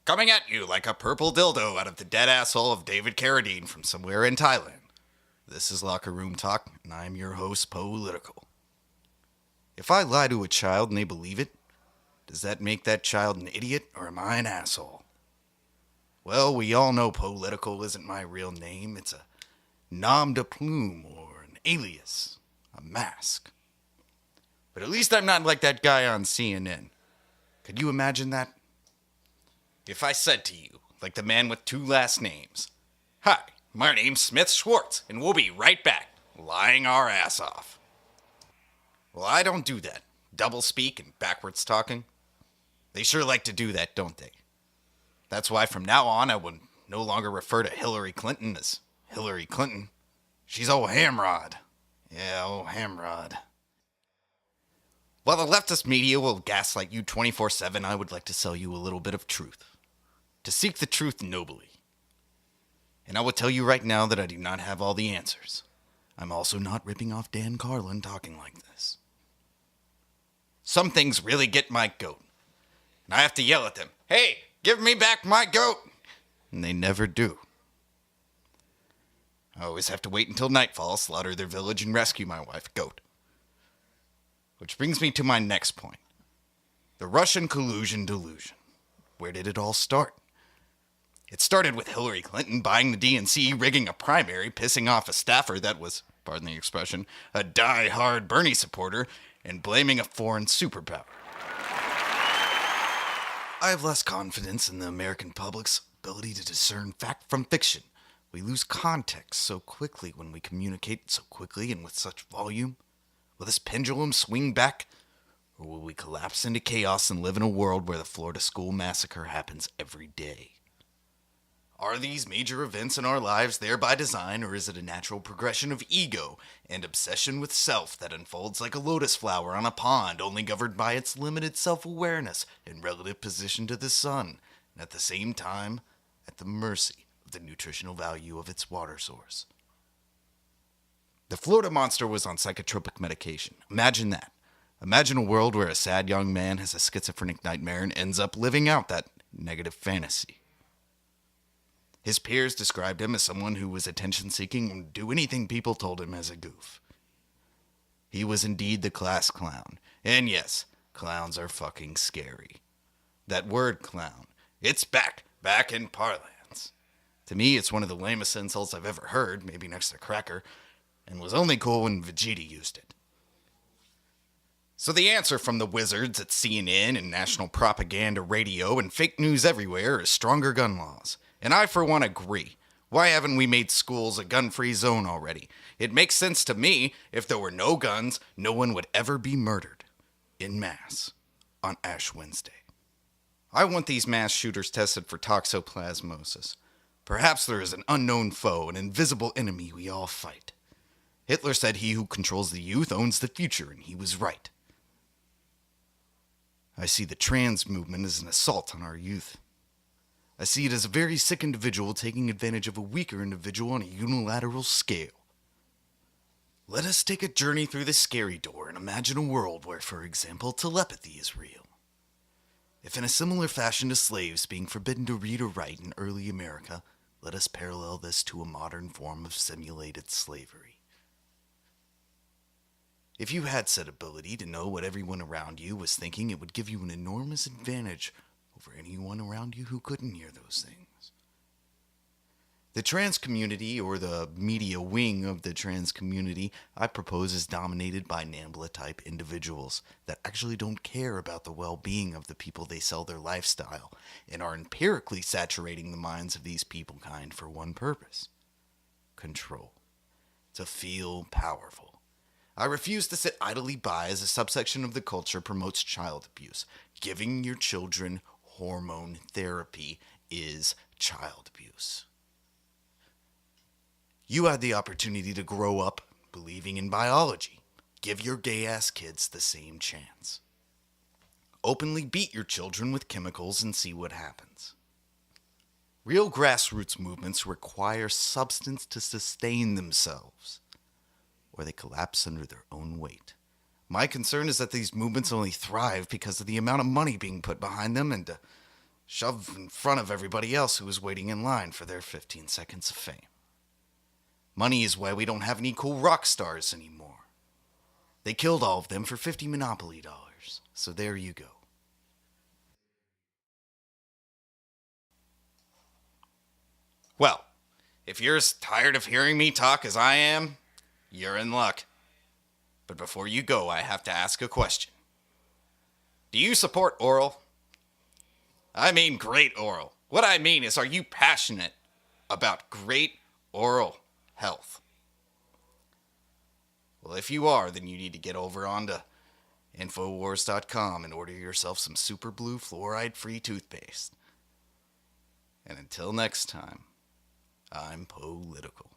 Coming at you like a purple dildo out of the dead asshole of David Carradine from somewhere in Thailand. This is Locker Room Talk, and I'm your host, Poe Litical. If I lie to a child and they believe it, does that make that child an idiot, or am I an asshole? Well, we all know Poe Litical isn't my real name. It's a nom de plume, or an alias, a mask. But at least I'm not like that guy on CNN. Could you imagine that? If I said to you, like the man with two last names, "Hi, my name's Smith Schwartz, and we'll be right back, lying our ass off." Well, I don't do that. Double speak and backwards talking. They sure like to do that, don't they? That's why from now on I would no longer refer to Hillary Clinton as Hillary Clinton. She's old Hamrod. Yeah, old Hamrod. While the leftist media will gaslight you 24/7, I would like to sell you a little bit of truth. To seek the truth nobly. And I will tell you right now that I do not have all the answers. I'm also not ripping off Dan Carlin talking like this. Some things really get my goat. And I have to yell at them, "Hey, give me back my goat!" And they never do. I always have to wait until nightfall, slaughter their village, and rescue my wife, Goat. Which brings me to my next point. The Russian collusion delusion. Where did it all start? It started with Hillary Clinton buying the DNC, rigging a primary, pissing off a staffer that was, pardon the expression, a die-hard Bernie supporter, and blaming a foreign superpower. I have less confidence in the American public's ability to discern fact from fiction. We lose context so quickly when we communicate so quickly and with such volume. Will this pendulum swing back? Or will we collapse into chaos and live in a world where the Florida school massacre happens every day? Are these major events in our lives there by design, or is it a natural progression of ego and obsession with self that unfolds like a lotus flower on a pond, only governed by its limited self-awareness and relative position to the sun, and at the same time, at the mercy of the nutritional value of its water source? The Florida monster was on psychotropic medication. Imagine that. Imagine a world where a sad young man has a schizophrenic nightmare and ends up living out that negative fantasy. His peers described him as someone who was attention-seeking and would do anything people told him as a goof. He was indeed the class clown. And yes, clowns are fucking scary. That word clown, it's back in parlance. To me, it's one of the lamest insults I've ever heard, maybe next to cracker, and was only cool when Vegeta used it. So the answer from the wizards at CNN and national propaganda radio and fake news everywhere is stronger gun laws. And I, for one, agree. Why haven't we made schools a gun-free zone already? It makes sense to me. If there were no guns, no one would ever be murdered en masse on Ash Wednesday. I want these mass shooters tested for toxoplasmosis. Perhaps there is an unknown foe, an invisible enemy we all fight. Hitler said he who controls the youth owns the future, and he was right. I see the trans movement as an assault on our youth. I see it as a very sick individual taking advantage of a weaker individual on a unilateral scale. Let us take a journey through the scary door and imagine a world where, for example, telepathy is real. If in a similar fashion to slaves being forbidden to read or write in early America, let us parallel this to a modern form of simulated slavery. If you had said ability to know what everyone around you was thinking, it would give you an enormous advantage over anyone around you who couldn't hear those things. The trans community, or the media wing of the trans community, I propose is dominated by NAMBLA-type individuals that actually don't care about the well-being of the people they sell their lifestyle, and are empirically saturating the minds of these people kind for one purpose: control. To feel powerful. I refuse to sit idly by as a subsection of the culture promotes child abuse. Giving your children hormone therapy is child abuse. You had the opportunity to grow up believing in biology. Give your gay-ass kids the same chance. Openly beat your children with chemicals and see what happens. Real grassroots movements require substance to sustain themselves, or they collapse under their own weight. My concern is that these movements only thrive because of the amount of money being put behind them, and to shoved in front of everybody else who was waiting in line for their 15 seconds of fame. Money is why we don't have any cool rock stars anymore. They killed all of them for 50 Monopoly dollars. So there you go. Well, if you're as tired of hearing me talk as I am, you're in luck. But before you go, I have to ask a question. Do you support oral? I mean great oral. What I mean is, are you passionate about great oral health? Well, if you are, then you need to get over onto Infowars.com and order yourself some Super Blue fluoride-free toothpaste. And until next time, I'm Poe Litical.